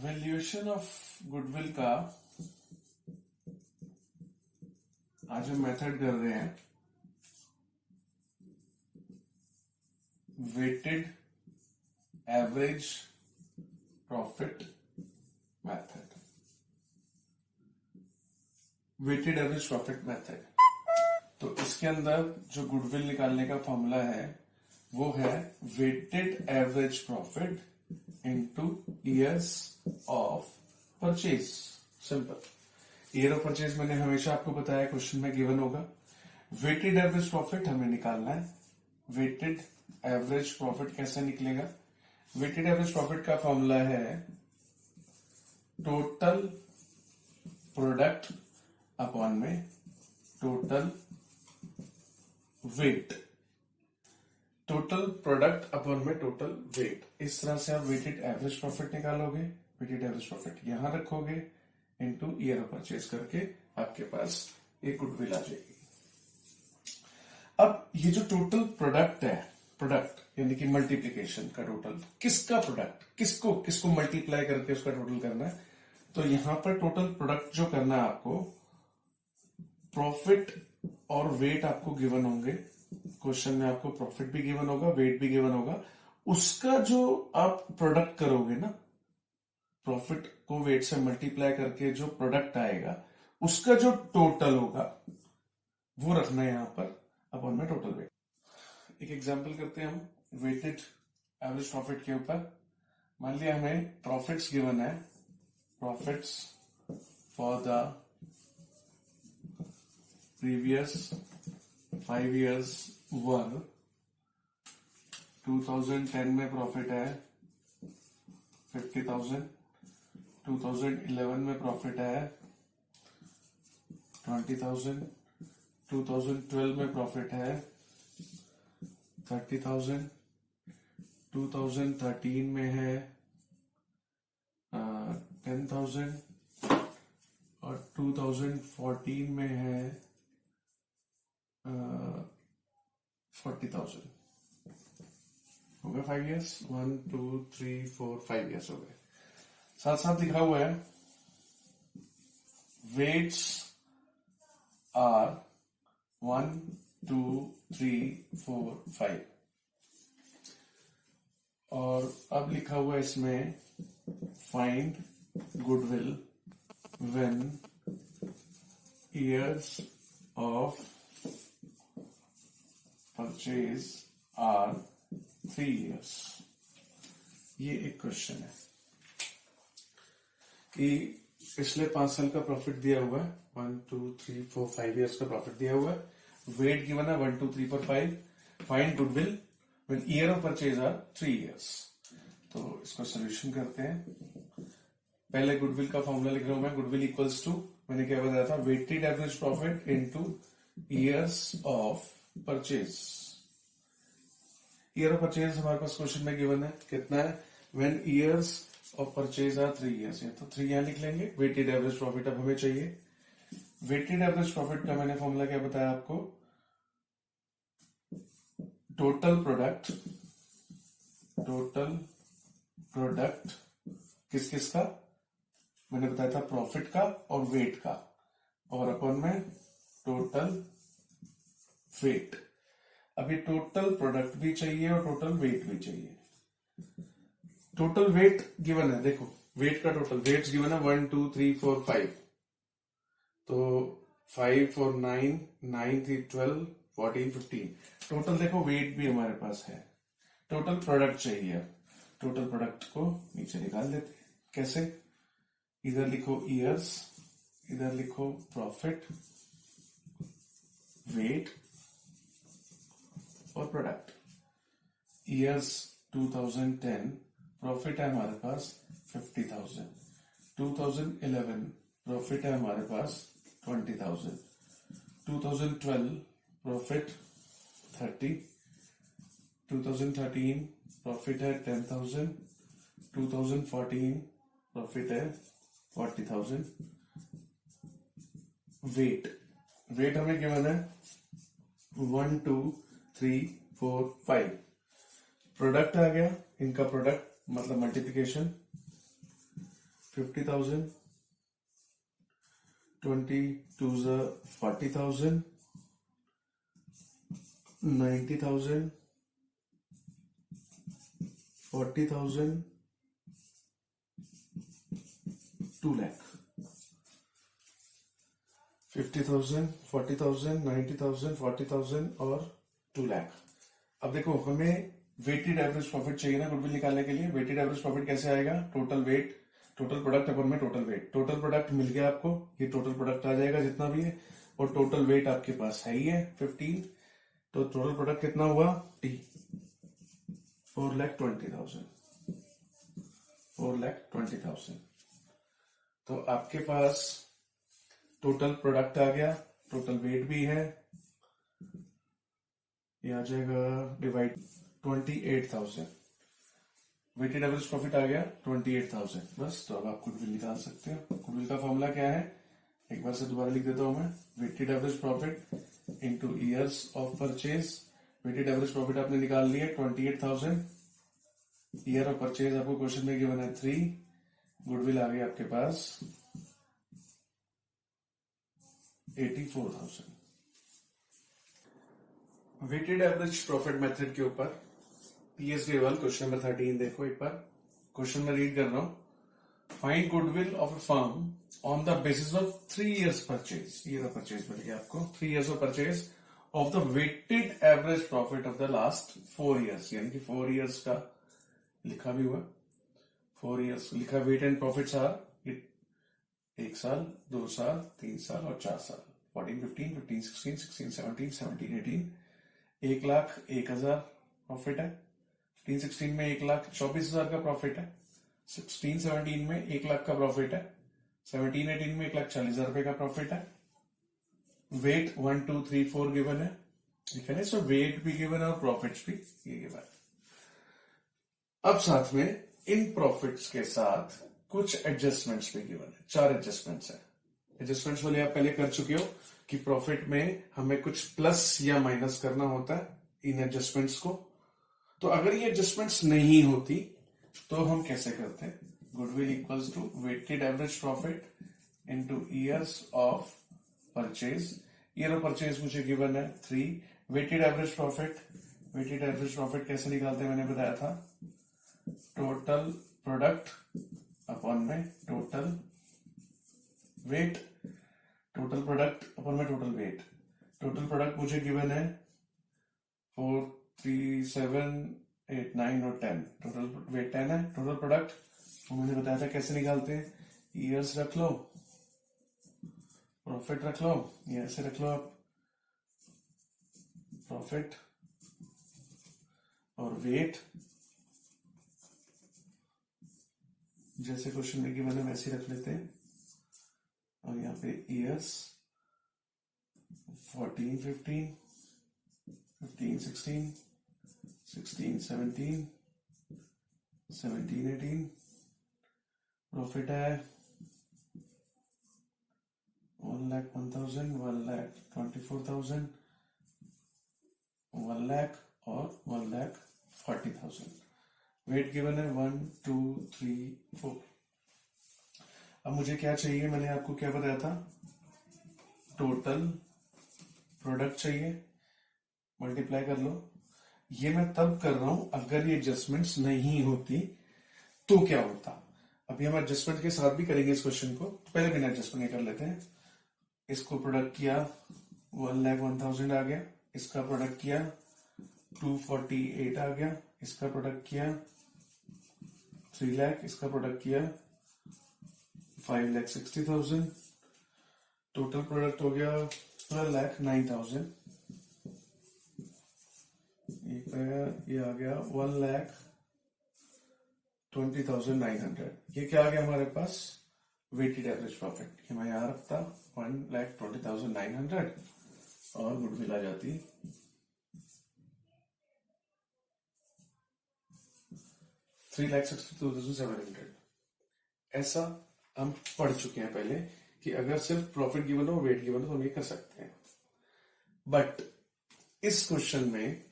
Valuation of goodwill का आज हम मेथड कर रहे हैं weighted average profit method. Weighted average profit method, तो इसके अंदर जो गुडविल निकालने का फॉर्मूला है वो है weighted average profit into years of purchase. Simple. Year of purchase मैंने हमेशा आपको बताया क्वेश्चन में गिवन होगा। वेटेड एवरेज प्रॉफिट हमें निकालना है। वेटेड एवरेज प्रॉफिट कैसे निकलेगा? वेटेड एवरेज प्रॉफिट का फॉर्मूला है टोटल प्रोडक्ट अपॉन में total weight. Total product upon में टोटल वेट। इस तरह से आप वेटेड एवरेज प्रॉफिट निकालोगे। वेटेड एवरेज प्रॉफिट यहां रखोगे, इनटू ईयर ऑफ परचेज करके आपके पास एक गुडविल आ जाएगी। अब ये जो टोटल प्रोडक्ट है, प्रोडक्ट यानी कि मल्टीप्लीकेशन का टोटल, किसका प्रोडक्ट, किसको मल्टीप्लाई करके उसका टोटल करना है। तो यहां पर टोटल प्रोडक्ट जो करना है आपको, प्रॉफिट और वेट आपको गिवन होंगे। क्वेश्चन में आपको प्रॉफिट भी गिवन होगा, वेट भी गिवन होगा। उसका जो आप प्रोडक्ट करोगे ना, प्रॉफिट को वेट से मल्टीप्लाई करके जो प्रोडक्ट आएगा उसका जो टोटल होगा वो रखना है यहां पर अपॉन में टोटल वेट। एक एग्जांपल करते हैं हम वेटेड एवरेज प्रॉफिट के ऊपर। मान लिया हमें प्रॉफिट्स गिवन है, profits for the previous 5 years वर 2010 में प्रॉफिट है 50,000, 2011 में प्रॉफिट है 20,000, 2012 में प्रॉफिट है 30,000, 2013 में है 10,000 और 2014 में है 40,000। हो गए 5 years, 1 2 3 4 5 years हो गए। साथ साथ लिखा हुआ है वेट्स आर 1 2 3 4 5 और अब लिखा हुआ है इसमें find goodwill when years of purchase are 3 years। ये एक क्वेश्चन है कि पिछले 5 साल का प्रॉफिट दिया हुआ है, 1 2 3 4 5 years का प्रॉफिट दिया हुआ है। वेट गिवन है 1 2 3 4 5। Find goodwill when year of purchase are 3 years। तो इसको सोल्यूशन करते हैं। पहले गुडविल का फॉर्मूला लिख रहा हूं मैं। गुडविल इक्वल्स टू, मैंने क्या बताया था, weighted average profit into years of purchase. Year of purchase हमारे पास क्वेश्चन में गिवन है, कितना है, when years of purchase are 3 years है, तो 3 यहां लिख लेंगे। वेटेड एवरेज प्रॉफिट अब हमें चाहिए। वेटेड एवरेज प्रॉफिट का मैंने फॉर्मूला क्या बताया आपको, टोटल प्रोडक्ट, टोटल प्रोडक्ट किस किस का, मैंने बताया था प्रॉफिट का और वेट का, और अपन में टोटल वेट। अभी टोटल प्रोडक्ट भी चाहिए और टोटल वेट भी चाहिए। टोटल वेट गिवन है, देखो वेट का टोटल वेट्स गिवन है 1 2 3 4 5। तो 5 4 9 9 3 12 14 15। टोटल देखो वेट भी हमारे पास है। टोटल प्रोडक्ट चाहिए। टोटल प्रोडक्ट को नीचे निकाल देते हैं। कैसे? इधर लिखो ईयर्स, इधर लिखो प्रॉफिट, वेट और प्रोडक्ट। ईयर्स 2010 प्रॉफिट है हमारे पास 50,000, 2011 प्रॉफिट है हमारे पास 20,000, 2012 प्रॉफिट 30, 2013 प्रॉफिट है 10,000, 2014 प्रॉफिट है 40,000। वेट हमें गिवन है 1 2 3 4 5। प्रोडक्ट आ गया, इनका प्रोडक्ट मतलब मल्टीप्लिकेशन 50,000, 22 40,000, 90,000, 40,000, 2 lakh. 50,000, 40,000, 90,000, 40,000 और 2 लाख. अब देखो हमें वेटेड एवरेज प्रॉफिट चाहिए ना गुडविल निकालने के लिए. वेटेड एवरेज प्रॉफिट कैसे आएगा? टोटल वेट, टोटल प्रोडक्ट अपन में टोटल वेट. टोटल प्रोडक्ट मिल गया आपको, ये टोटल प्रोडक्ट आ जाएगा जितना भी है, और टोटल वेट आपके पास है ही है 15. तो टोटल प्रोडक्ट कितना हुआ? टी 4,20,000. 4,20,000. तो आपके पास टोटल प्रोडक्ट आ गया, टोटल वेट भी है, ये आ जाएगा डिवाइड 28,000. वेटेड एवरेज प्रॉफिट आ गया 28,000. बस. तो अब आप गुडविल निकाल सकते हो. गुडविल का फॉर्मूला क्या है? एक बार से दोबारा लिख देता हूं मैं. Weighted average profit into years of purchase. Weighted average profit आपने निकाल लिया 28,000. ईयर ऑफ परचेज आपको क्वेश्चन में गिवन है 3. गुडविल आ गया आपके पास 84,000. वेटेड एवरेज प्रॉफिट मेथड के ऊपर पीएसडी 1 क्वेश्चन नंबर 13 देखो एक बार. क्वेश्चन में रीड कर रहा हूं. Find goodwill of a firm on the basis of 3 years purchase. Year of purchase मिल गया आपको. 3 years of purchase of the weighted average profit of the last 4 years. यानी कि 4 years का लिखा भी हुआ. 4 years लिखा. वेट एंड प्रॉफिट्स आर 1 साल, 2 साल, 3 साल और 4 साल. 14, 15, 15, 16, 16, 17, 17, 18. 1,01,000 प्रॉफिट है. 15, 16 में 1,24,000 का प्रॉफिट है. 16, 17 में 1 लाख का प्रॉफिट है. 17, 18 में 1,40,000 रुपए का प्रॉफिट है. वेट 1, 2, 3, 4 गिवन है. ठीक है ना. सो वेट भी गिवन है और प्रॉफिट्स भी ये गिवन है. अब साथ में इन प्रॉफिट्स के साथ कुछ एडजस्टमेंट्स भी गिवन है. 4 एडजस्टमेंट्स है. एडजस्टमेंट्स वाले आप पहले कर चुके हो कि प्रॉफिट में हमें कुछ प्लस या माइनस करना होता है इन एडजस्टमेंट्स को. तो अगर ये एडजस्टमेंट्स नहीं होती तो हम कैसे करते हैं? Goodwill equals to weighted average profit into years of purchase. Year of purchase मुझे गिवन है 3. Weighted average profit. Weighted average profit कैसे निकालते हैं मैंने बताया था. टोटल प्रोडक्ट अपॉन में total weight. Total product upon में टोटल वेट. टोटल प्रोडक्ट मुझे गिवन है 4, 3, 7, 8, 9 और 10. टोटल वेट 10 है. टोटल प्रोडक्ट तो मैंने बताया था कैसे निकालते हैं. ईयर्स रख लो, प्रॉफिट रख लो, ये ऐसे रख लो आप. प्रॉफिट और वेट जैसे क्वेश्चन में गिवन है वैसे रख लेते हैं. और यहाँ पे ईयर्स 14, 15, 15, 16, 16, 17, 17, 18. प्रॉफिट है 1,01,000, 1,24,000, 1 लाख और 1,40,000. वेट गिवन है 1, 2, 3, 4. अब मुझे क्या चाहिए? मैंने आपको क्या बताया था? टोटल प्रोडक्ट चाहिए. मल्टीप्लाई कर लो. ये मैं तब कर रहा हूं अगर ये एडजस्टमेंट्स नहीं होती तो क्या होता. अभी हम एडजस्टमेंट के साथ भी करेंगे इस क्वेश्चन को. पहले बिना एडजस्टमेंट कर लेते हैं. इसको प्रोडक्ट किया 1,01,000 आ गया. इसका प्रोडक्ट किया 248 आ गया. इसका प्रोडक्ट किया 3 लाख. इसका प्रोडक्ट किया 5,60,000. टोटल प्रोडक्ट हो गया 12,09,000. ये आ गया 1,20,900. ये क्या आ गया हमारे पास? Weighted average profit. ये मैं यहां रखता 1,20,900 और गुडविल आ जाती 3,62,700. ऐसा हम पढ़ चुके हैं पहले कि अगर सिर्फ प्रॉफिट गिवन हो, वेट गिवन हो तो हम ये कर सकते हैं. बट इस क्वेश्चन में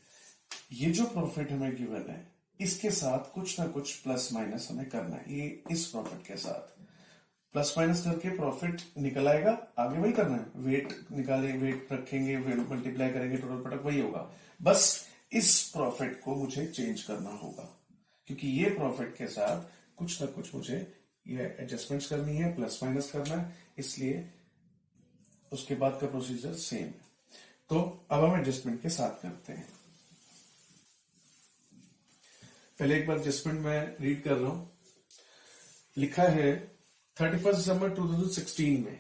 ये जो प्रॉफिट हमें गिवन है इसके साथ कुछ ना कुछ प्लस माइनस हमें करना है. ये इस प्रॉफिट के साथ प्लस माइनस करके प्रॉफिट निकल आएगा, आगे वही करना है, वेट निकाले, वेट रखेंगे, मल्टीप्लाई करेंगे, टोटल प्रोडक्ट वही होगा। बस इस प्रॉफिट को मुझे चेंज करना होगा, क्योंकि ये प्रॉफिट के साथ कुछ ना कुछ मुझे ये एडजस्टमेंट्स करनी है, प्लस माइनस करना है, इसलिए उसके बाद का प्रोसीजर सेम है। तो अब हम एडजस्टमेंट के साथ करते हैं। पहले एक बार एडजस्टमेंट मैं रीड कर रहा हूं। लिखा है 31 दिसंबर 2016 में,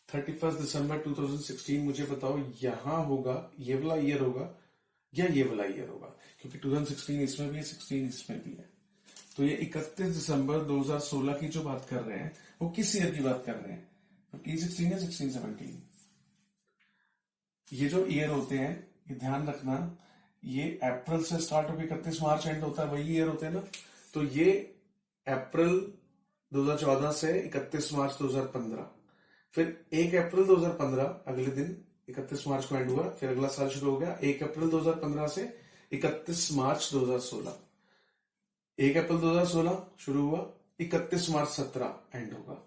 31 दिसंबर 2016 मुझे बताओ यहां होगा, ये वाला ईयर होगा या ये वाला ईयर होगा, क्योंकि 2016 इसमें भी है, 16 इसमें भी है। तो ये 31 दिसंबर 2016 की जो बात कर रहे हैं वो किस ईयर की बात कर रहे हैं? 15-16 या 16-17? ये जो ईयर होते हैं, ये ध्यान रखना, ये अप्रैल से स्टार्ट होकर 31 मार्च एंड होता है, वही ईयर होते हैं ना। तो ये अप्रैल 2014 से 31 मार्च 2015, फिर 1 अप्रैल 2015 अगले दिन 31 मार्च को एंड हुआ, फिर अगला साल शुरू हो गया 1 अप्रैल 2015 से 31 मार्च 2016। 1 अप्रैल 2016 शुरू हुआ, 31 मार्च 17 एंड होगा।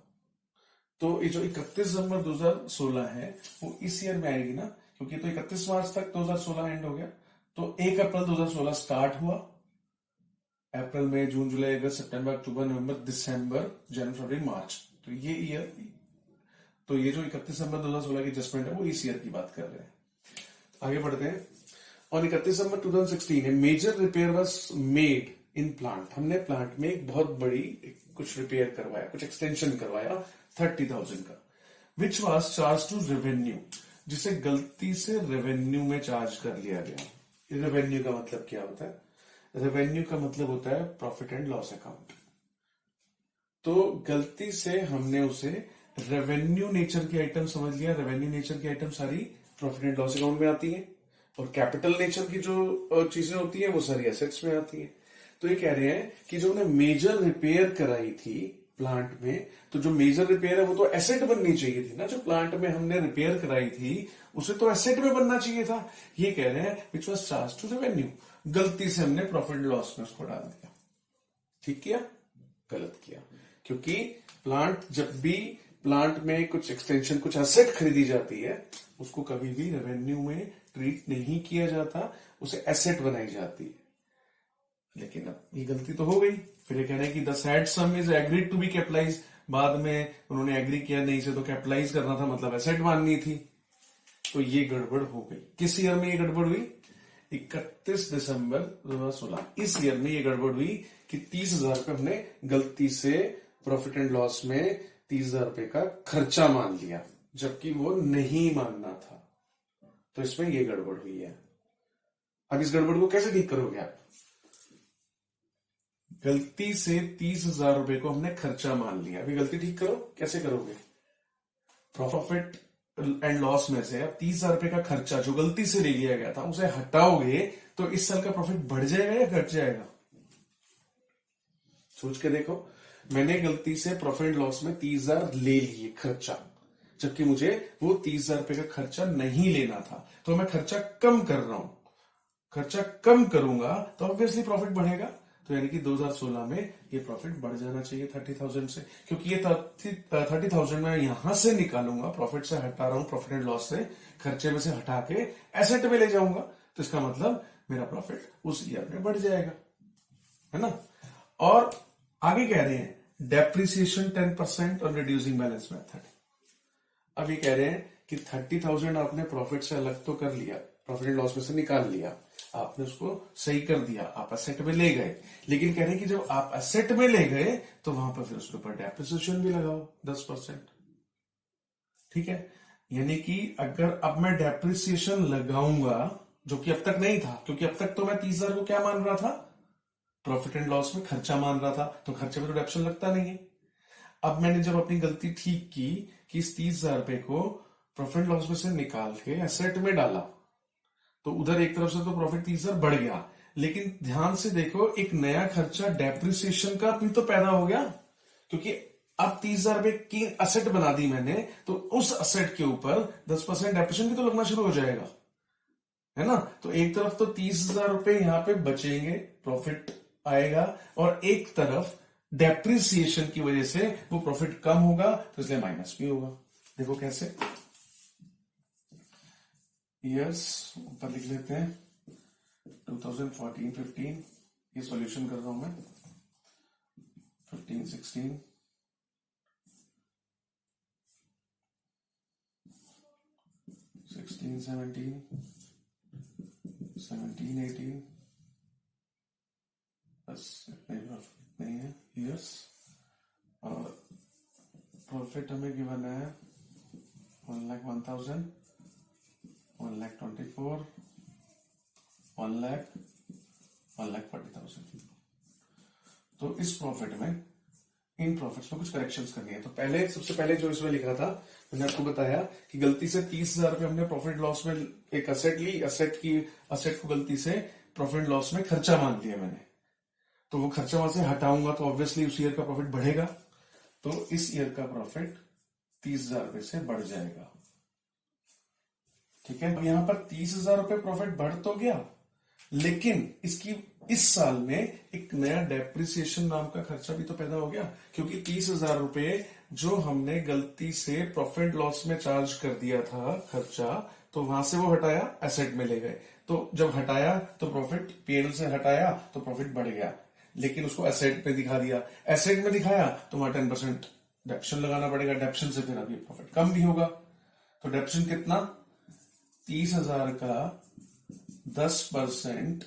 तो ये जो 31 दिसंबर 2016 है वो इस ईयर में आएगी ना, क्योंकि तो 31 मार्च तक 2016 एंड हो गया। तो 1 अप्रैल 2016 स्टार्ट हुआ, अप्रैल मई जून जुलाई अगस्त सितंबर अक्टूबर नवंबर दिसंबर जनवरी फरवरी मार्च, तो ये ईयर, तो ये जो 31 दिसंबर 2016 की एडजस्टमेंट है वो इस ईयर की बात कर रहे हैं। आगे बढ़ते हैं। और 31 दिसंबर 2016 है, major repair was made in plant, हमने प्लांट में एक बहुत बड़ी कुछ रिपेयर करवाया, कुछ एक्सटेंशन करवाया 30,000 का, which was charge to revenue, जिसे गलती से रेवेन्यू में चार्ज कर लिया गया। रेवेन्यू का मतलब क्या होता है? रेवेन्यू का मतलब होता है प्रॉफिट एंड लॉस अकाउंट। तो गलती से हमने उसे रेवेन्यू नेचर की आइटम समझ लिया। रेवेन्यू नेचर की आइटम सारी प्रॉफिट एंड लॉस अकाउंट में आती है, और कैपिटल नेचर की जो चीजें होती है वो सारी एसेट्स में आती है। तो ये कह रहे हैं कि जो हमने मेजर रिपेयर कराई थी प्लांट में, तो जो मेजर रिपेयर है वो तो एसेट बननी चाहिए थी ना, जो प्लांट में हमने रिपेयर कराई थी उसे तो एसेट में बनना चाहिए था। ये कह रहे हैं which was charge to revenue, गलती से हमने प्रॉफिट लॉस में उसको डाल दिया। ठीक किया? गलत किया, क्योंकि जब भी प्लांट में कुछ एक्सटेंशन, कुछ एसेट खरीदी जाती है, उसको कभी भी रेवेन्यू में ट्रीट नहीं किया जाता, उसे एसेट बनाई जाती है। लेकिन अब ये गलती तो हो गई। फिर ये कह रहे हैं कि the said sum is agreed to be capitalise, बाद में उन्होंने एग्री किया, नहीं से तो कैपिटलाइज करना था, मतलब एसेट माननी थी। तो ये गड़बड़ हो गई। किस ईयर में ये गड़बड़ हुई? 31 दिसंबर 2016, इस ईयर में ये गड़बड़ हुई कि 30,000 रुपये हमने गलती से प्रॉफिट एंड लॉस में 30,000 रुपये का खर्चा मान लिया, जबकि वो नहीं मानना था। तो इसमें ये गड़बड़ हुई है। अब इस गड़बड़ को कैसे ठीक करोगे आप? गलती से 30,000 रुपए को हमने खर्चा मान लिया, अभी गलती ठीक करो। कैसे करोगे? प्रॉफिट एंड लॉस में से अब 30,000 रुपए का खर्चा जो गलती से ले लिया गया था उसे हटाओगे तो इस साल का प्रॉफिट बढ़ जाएगा या घट जाएगा? सोच के देखो। मैंने गलती से प्रॉफिट एंड लॉस में 30,000 ले लिए खर्चा, जबकि मुझे वो 30,000 रुपए का खर्चा नहीं लेना था। तो मैं खर्चा कम कर रहा हूं, खर्चा कम करूंगा तो ऑब्वियसली प्रॉफिट बढ़ेगा। तो यानी कि 2016 में ये प्रॉफिट बढ़ जाना चाहिए 30,000 से, क्योंकि ये 30,000 मैं यहां से निकालूंगा, प्रॉफिट से हटा रहा हूं, प्रॉफिट एंड लॉस से, खर्चे में से हटा के एसेट में ले जाऊंगा। तो इसका मतलब मेरा प्रॉफिट उस ईयर में बढ़ जाएगा, है ना। और आगे कह रहे हैं डेप्रिसिएशन 10% और रिड्यूसिंग बैलेंस मेथड। अब ये कह रहे हैं कि 30,000 आपने प्रॉफिट से अलग तो कर लिया, प्रॉफिट एंड लॉस में से निकाल लिया, आपने उसको सही कर दिया, आप एसेट में ले गए। लेकिन कह रहे हैं कि जब आप एसेट में ले गए तो वहां पर फिर उसके ऊपर डेप्रिसिएशन भी लगाओ 10%। ठीक है, यानी कि अगर अब मैं डेप्रिसिएशन लगाऊंगा, जो कि अब तक नहीं था, क्योंकि अब तक तो मैं 30,000 को क्या मान रहा था? प्रॉफिट एंड लॉस में खर्चा मान रहा था, तो खर्चे में तो डेप्रिसिएशन लगता नहीं है। अब मैंने जब अपनी गलती ठीक की कि इस 30,000 रुपए को प्रॉफिट एंड लॉस में से निकाल के एसेट में डाला, तो उधर एक तरफ से तो प्रॉफिट 30,000 बढ़ गया, लेकिन ध्यान से देखो एक नया खर्चा डेप्रिसिएशन का भी तो पैदा हो गया, क्योंकि अब 30,000 रुपए की असेट बना दी मैंने, तो उस असेट के ऊपर 10% डेप्रिसिएशन भी तो लगना शुरू हो जाएगा, है ना। तो एक तरफ तो 30,000 रुपए यहां पे बचेंगे, प्रॉफिट आएगा, और एक तरफ डेप्रिसिएशन की वजह से वो प्रॉफिट कम होगा, तो इसलिए माइनस भी होगा। देखो कैसे, ईयर्स ऊपर लिख लेते हैं 2014-15, ये सॉल्यूशन कर रहा हूं मैं, 15-16, 16-17, 17-18, बस इतने ही है ईयर्स। और प्रॉफिट हमें गिवन है 1,01,000, 1,24,000, 1,00,000, 1,40,000। तो इस प्रॉफिट में, इन प्रॉफिट्स में कुछ करेक्शंस करनी है। तो पहले, सबसे पहले जो इसमें लिखा था, मैंने आपको बताया कि गलती से 30,000 रुपये हमने प्रॉफिट लॉस में एक असेट ली, असेट को गलती से प्रॉफिट लॉस में खर्चा मान लिया मैंने, तो वो खर्चा वहां से हटाऊंगा तो ऑब्वियसली उस ईयर का प्रॉफिट बढ़ेगा। तो इस ईयर का प्रॉफिट 30,000 रुपये से बढ़ जाएगा। ठीक है, अब यहां पर 30,000 रुपये प्रॉफिट बढ़ तो गया, लेकिन इसकी इस साल में एक नया डेप्रिसिएशन नाम का खर्चा भी तो पैदा हो गया, क्योंकि 30,000 रुपये जो हमने गलती से प्रॉफिट लॉस में चार्ज कर दिया था खर्चा, तो वहां से वो हटाया, एसेट में ले गए। तो जब हटाया तो प्रॉफिट, पीएनएल से हटाया तो प्रॉफिट बढ़ गया, लेकिन उसको एसेट में दिखा दिया। एसेट में दिखाया तो वहां 10% डेप्शन लगाना पड़ेगा, डेप्शन से फिर अभी प्रॉफिट कम भी होगा। तो डेप्शन कितना, 30,000 का 10%,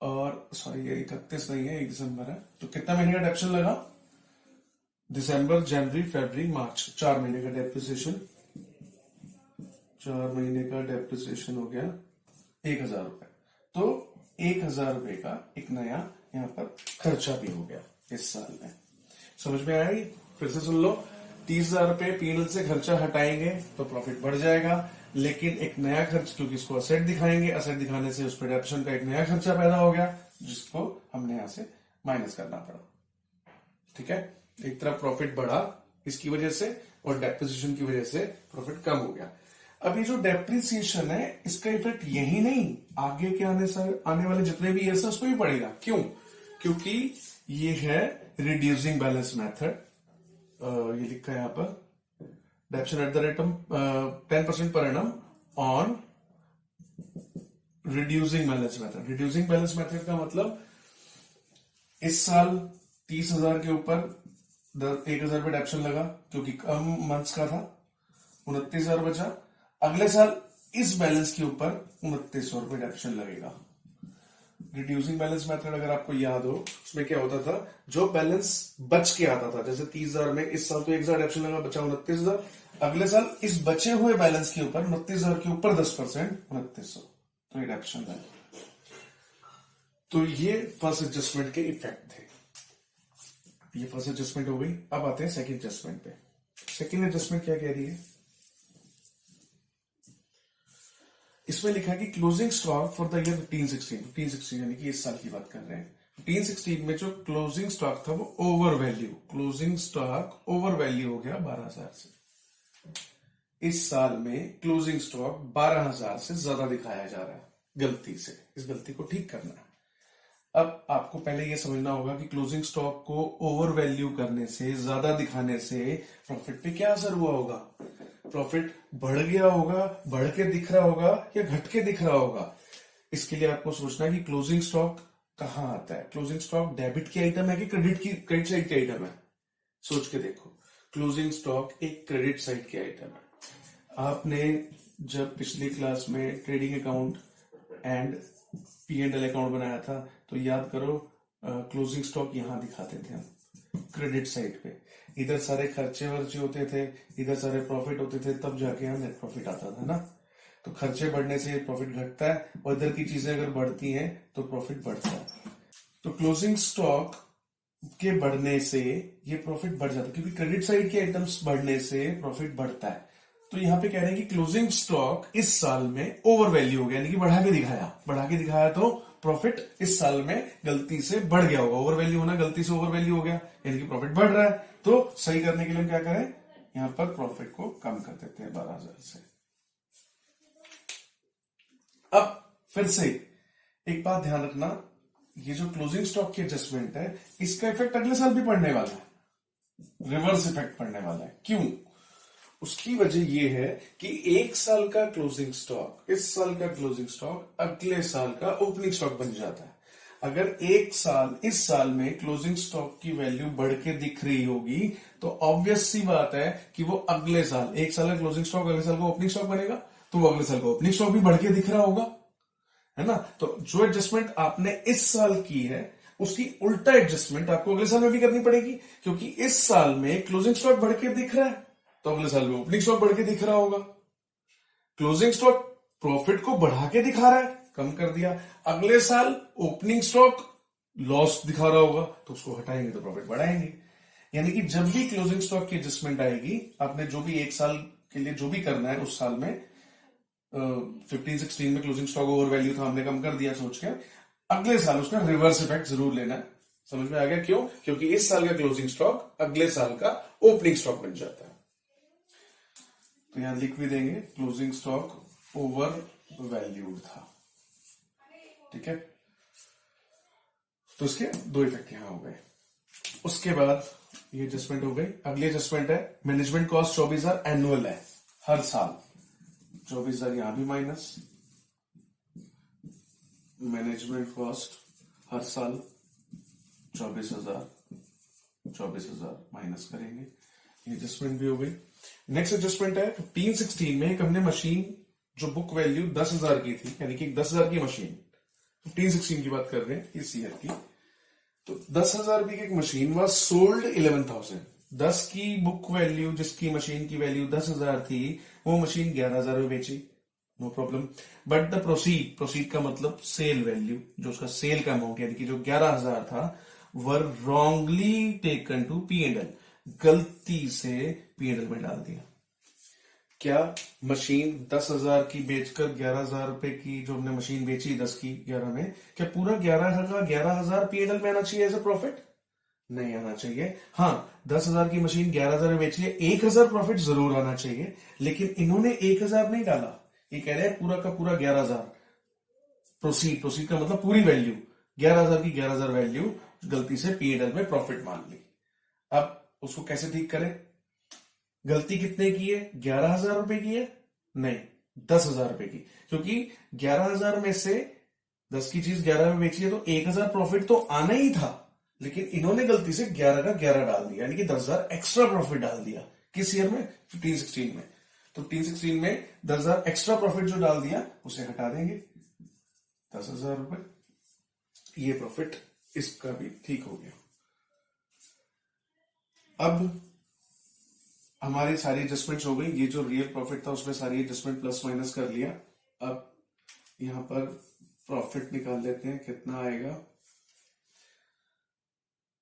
और सॉरी ये 31 नहीं है, 1 दिसंबर है, तो कितना महीने का डेप्शन लगा, दिसंबर, जनवरी, फरवरी, मार्च, 4 महीने का डेप्रिसिएशन। 4 महीने का डेप्रिसिएशन हो गया 1,000 रुपए। तो 1,000 रुपए का एक नया यहां पर खर्चा भी हो गया इस साल में। समझ में आया? फिर से सुन लो, 30,000 रुपए पीएनएल से खर्चा हटाएंगे तो प्रॉफिट बढ़ जाएगा, लेकिन एक नया खर्च, क्योंकि इसको असेट दिखाएंगे, असेट दिखाने से उस पर डेप्शन का एक नया खर्चा पैदा हो गया, जिसको हमने यहां से माइनस करना पड़ा। ठीक है, एक तरफ प्रॉफिट बढ़ा इसकी वजह से, और डेप्रिसिएशन की वजह से प्रॉफिट कम हो गया। अब ये जो डेप्रिसिएशन है, इसका इफेक्ट यही नहीं, आगे के आने वाले जितने भी ईयर्स है उस पर भी पड़ेगा। क्यों? क्योंकि ये है रिड्यूसिंग बैलेंस मेथड, ये लिखा है यहां पर, डेप्शन at the rate of 10% per annum on reducing balance method. Reducing balance method का मतलब, इस साल 30,000 के ऊपर 1,000 रुपये डेप्शन लगा, क्योंकि कम मंथ्स का था, 29,000 बचा। अगले साल इस बैलेंस के ऊपर 2,900 रुपये डेप्शन लगेगा। रिड्यूसिंग बैलेंस मेथड अगर आपको याद हो, उसमें क्या होता था, जो बैलेंस बच के आता था, जैसे 30,000 में इस साल तो 1,000 डेप्शन लगा, बचा 29,000, अगले साल इस बचे हुए बैलेंस के ऊपर 29,000 के ऊपर 10%, 2,900, तो ये डेप्शन है। तो ये फर्स्ट एडजस्टमेंट के इफेक्ट थे। ये फर्स्ट एडजस्टमेंट हो गई। अब आते हैं सेकंड एडजस्टमेंट पे। सेकंड एडजस्टमेंट क्या कह रही है, इसमें लिखा है कि closing stock for the year 15-16 यानी कि इस साल की बात कर रहे हैं। 15-16 में जो क्लोजिंग स्टॉक था वो over value, closing stock over value हो गया 12,000 से। इस साल में क्लोजिंग स्टॉक 12,000 से ज्यादा दिखाया जा रहा है गलती से। इस गलती को ठीक करना है। अब आपको पहले यह समझना होगा कि क्लोजिंग स्टॉक को ओवर वैल्यू करने से, ज्यादा दिखाने से प्रॉफिट पे क्या असर हुआ होगा। प्रॉफिट बढ़ गया होगा, बढ़ के दिख रहा होगा या घट के दिख रहा होगा। इसके लिए आपको सोचना है कि क्लोजिंग स्टॉक कहां आता है। क्लोजिंग स्टॉक डेबिट की आइटम है कि क्रेडिट साइड की आइटम है? सोच के देखो, क्लोजिंग स्टॉक एक क्रेडिट साइड की आइटम है। आपने जब पिछली क्लास में trading account and P&L account बनाया था तो याद करो, क्लोजिंग स्टॉक यहां दिखाते थे हम क्रेडिट साइड पे। इधर सारे खर्चे वर्चे होते थे, इधर सारे प्रॉफिट होते थे, तब जाके यहाँ नेट प्रॉफिट आता था ना। तो खर्चे बढ़ने से प्रॉफिट घटता है, और इधर की चीजें अगर बढ़ती हैं तो प्रॉफिट बढ़ता है। तो क्लोजिंग स्टॉक के बढ़ने से ये प्रॉफिट बढ़ जाता है, क्योंकि क्रेडिट साइड के आइटम्स बढ़ने से प्रॉफिट बढ़ता है। तो यहां पे कह रहे हैं कि क्लोजिंग स्टॉक इस साल में ओवर वैल्यू हो गया, यानी कि बढ़ा के दिखाया तो प्रॉफिट इस साल में गलती से बढ़ गया होगा। ओवर वैल्यू होना, गलती से ओवर वैल्यू हो गया, यानी कि प्रॉफिट बढ़ रहा है। तो सही करने के लिए हम क्या करें, यहां पर प्रॉफिट को कम कर देते हैं 12,000 से। अब फिर से एक बात ध्यान रखना, ये जो क्लोजिंग स्टॉक की एडजस्टमेंट है, इसका इफेक्ट अगले साल भी पड़ने वाला है, रिवर्स इफेक्ट पड़ने वाला है। क्यों? उसकी वजह यह है कि एक साल का क्लोजिंग स्टॉक, इस साल का क्लोजिंग स्टॉक अगले साल का ओपनिंग स्टॉक बन जाता है। अगर एक साल, इस साल में क्लोजिंग स्टॉक की वैल्यू बढ़ के दिख रही होगी तो ऑब्वियस सी बात है कि वो अगले साल, एक साल का क्लोजिंग स्टॉक अगले साल का ओपनिंग स्टॉक बनेगा, तो वो अगले साल का ओपनिंग स्टॉक भी बढ़ के दिख रहा होगा, है ना। तो जो एडजस्टमेंट आपने इस साल की है, उसकी उल्टा एडजस्टमेंट आपको अगले साल में भी करनी पड़ेगी, क्योंकि इस साल में क्लोजिंग स्टॉक बढ़ के दिख रहा है तो अगले साल में ओपनिंग स्टॉक बढ़ के दिख रहा होगा। क्लोजिंग स्टॉक प्रॉफिट को बढ़ा के दिखा रहा है, कम कर दिया, अगले साल ओपनिंग स्टॉक लॉस दिखा रहा होगा तो उसको हटाएंगे तो प्रॉफिट बढ़ाएंगे। यानी कि जब भी क्लोजिंग स्टॉक की एडजस्टमेंट आएगी, आपने जो भी एक साल के लिए जो भी करना है, उस साल में 15-16 में क्लोजिंग स्टॉक ओवर वैल्यू था, हमने कम कर दिया सोच के, अगले साल उसका रिवर्स इफेक्ट जरूर लेना है। समझ में आ गया? क्यों? क्योंकि इस साल का क्लोजिंग स्टॉक अगले साल का ओपनिंग स्टॉक बन जाता है। तो यहां लिख भी देंगे क्लोजिंग स्टॉक ओवर वैल्यूड था, ठीक है। तो इसके दो इफेक्ट यहां हो गए। उसके बाद ये एडजस्टमेंट हो गई। अगली एडजस्टमेंट है मैनेजमेंट कॉस्ट 24,000 एनुअल है, हर साल 24,000 यहां भी माइनस, मैनेजमेंट कॉस्ट हर साल 24,000 माइनस करेंगे। ये एडजस्टमेंट भी हो गई। नेक्स्ट एडजस्टमेंट है 15-16 में एक हमने मशीन जो बुक वैल्यू 10,000 की थी, यानी कि 10,000 की मशीन, 15-16 की बात कर रहे हैं इस ईयर की, तो 10,000 रुपए की एक मशीन वॉज सोल्ड 11,000। 10 की बुक वैल्यू, जिसकी मशीन की वैल्यू 10,000 थी, वो मशीन 11,000 में बेची, no problem. But the proceed का मतलब सेल वैल्यू, जो उसका सेल का अमाउंट यानी कि जो 11,000 था, वर रॉन्गली टेकन टू P&L, गलती से P&L में डाल दिया। क्या मशीन 10,000 की बेचकर 11,000 रुपए की जो हमने मशीन बेची 10 की 11 में, क्या पूरा 11,000 P&L में आना चाहिए एज ए प्रॉफिट? नहीं आना चाहिए। हाँ, 10,000 की मशीन 11,000 में बेची है, 1,000 प्रॉफिट जरूर आना चाहिए, लेकिन इन्होंने 1,000 नहीं डाला, ये कह रहे हैं पूरा का पूरा 11,000। प्रोसीड का मतलब पूरी वैल्यू, 11,000 की 11,000 वैल्यू गलती से P&L में प्रॉफिट मान ली। अब उसको कैसे ठीक करें? गलती कितने की है? 11,000 रुपए की है? नहीं, 10,000 रुपए की, क्योंकि 11,000 में से 10 की चीज 11 में बेची है तो 1,000 प्रॉफिट तो आना ही था, लेकिन इन्होंने गलती से 11 का 11 डाल दिया, यानी कि 10,000 एक्स्ट्रा प्रॉफिट डाल दिया। किस ईयर में? 15-16 में। तो 15-16 में 10,000 एक्स्ट्रा प्रॉफिट जो डाल दिया उसे हटा देंगे, 10,000 रुपए, ये प्रॉफिट इसका भी ठीक हो गया। अब हमारी सारी एडजस्टमेंट्स हो गई। ये जो रियल प्रॉफिट था उसमें सारी एडजस्टमेंट प्लस माइनस कर लिया। अब यहां पर प्रॉफिट निकाल लेते हैं, कितना आएगा।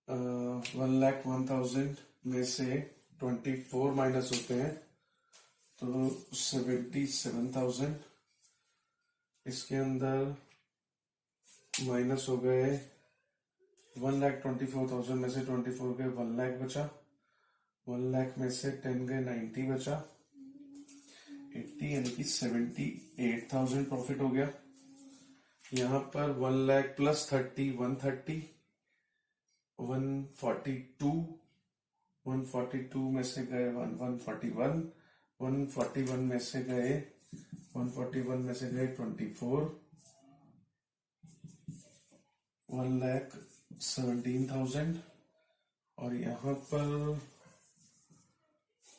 1,01,000 में से 24 माइनस होते हैं तो 77,000। इसके अंदर माइनस हो गए 1,24,000 में से 24 गए 1 लाख बचा, 1 लाख में से 10 गए 90 बचा, 80 यानी कि 78,000 प्रॉफिट हो गया। यहां पर 1 लाख प्लस 30 130, 142 में से गए 141, 141 में से गए 24, 1,17,000, और यहां पर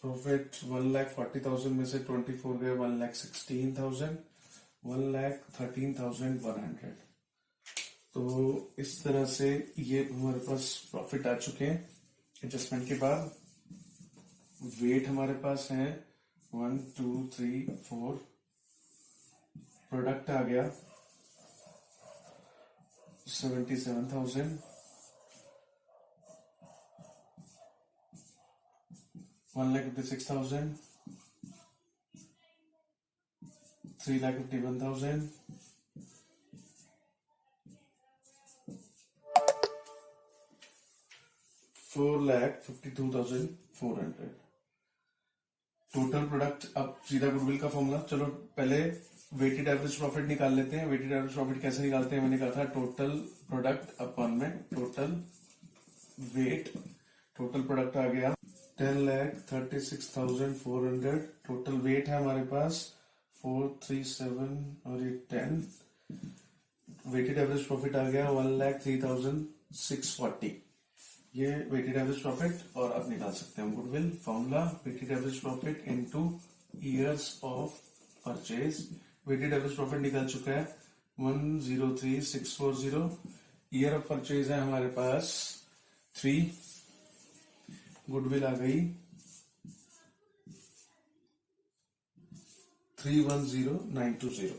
प्रॉफिट 1,40,000 में से 24 गए 1,16,000, 1,13,100। तो इस तरह से ये हमारे पास प्रॉफिट आ चुके हैं एडजस्टमेंट के बाद। वेट हमारे पास है 1 2 3 4, प्रोडक्ट आ गया 77,000, 1,56,000, 3,51,000, 4,52,400 टोटल प्रोडक्ट। अब सीधा गुडविल का फॉर्मूला, चलो पहले वेटेड एवरेज प्रॉफिट निकाल लेते हैं। वेटेड एवरेज प्रॉफिट कैसे निकालते हैं, मैंने कहा था टोटल प्रोडक्ट अपॉन में टोटल वेट। टोटल प्रोडक्ट आ गया 10,36,400। टोटल वेट है हमारे पास 437 और ये 10। वेटेड एवरेज प्रॉफिट आ गया 1,03,640। ये वेटेड एवरेज प्रॉफिट। और अब निकाल सकते हैं goodwill. Formula weighted average profit into years of purchase. Weighted average profit निकल चुका है 103,640। ईयर ऑफ परचेज है हमारे पास 3। गुडविल आ गई 310920।